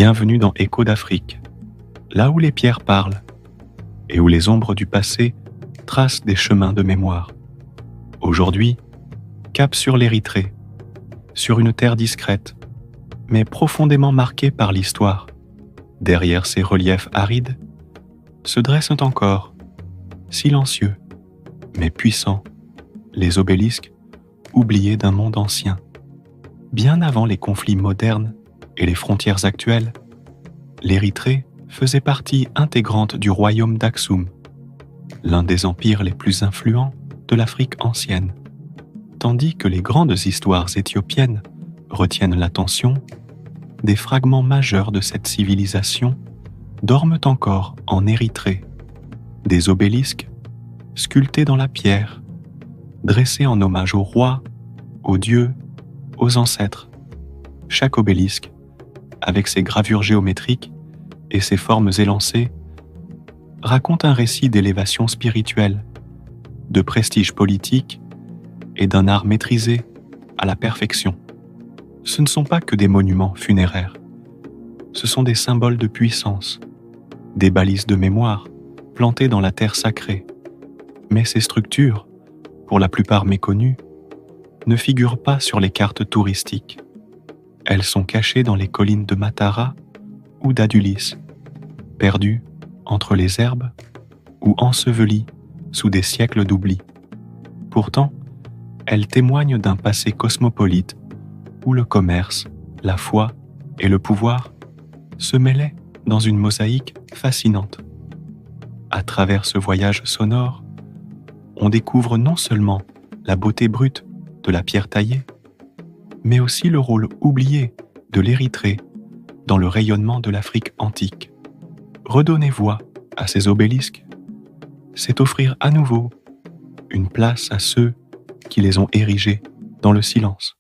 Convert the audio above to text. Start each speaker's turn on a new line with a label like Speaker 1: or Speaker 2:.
Speaker 1: Bienvenue dans Écho d'Afrique, là où les pierres parlent et où les ombres du passé tracent des chemins de mémoire. Aujourd'hui, cap sur l'Érythrée, sur une terre discrète, mais profondément marquée par l'histoire. Derrière ces reliefs arides, se dressent encore, silencieux, mais puissants, les obélisques oubliés d'un monde ancien. Bien avant les conflits modernes et les frontières actuelles, l'Érythrée faisait partie intégrante du royaume d'Aksum, l'un des empires les plus influents de l'Afrique ancienne. Tandis que les grandes histoires éthiopiennes retiennent l'attention, des fragments majeurs de cette civilisation dorment encore en Érythrée, des obélisques sculptés dans la pierre, dressés en hommage aux rois, aux dieux, aux ancêtres. Chaque obélisque, avec ses gravures géométriques et ses formes élancées, raconte un récit d'élévation spirituelle, de prestige politique et d'un art maîtrisé à la perfection. Ce ne sont pas que des monuments funéraires, ce sont des symboles de puissance, des balises de mémoire plantées dans la terre sacrée. Mais ces structures, pour la plupart méconnues, ne figurent pas sur les cartes touristiques. Elles sont cachées dans les collines de Matara ou d'Adulis, perdues entre les herbes ou ensevelies sous des siècles d'oubli. Pourtant, elles témoignent d'un passé cosmopolite où le commerce, la foi et le pouvoir se mêlaient dans une mosaïque fascinante. À travers ce voyage sonore, on découvre non seulement la beauté brute de la pierre taillée, mais aussi le rôle oublié de l'Érythrée dans le rayonnement de l'Afrique antique. Redonner voix à ces obélisques, c'est offrir à nouveau une place à ceux qui les ont érigés dans le silence.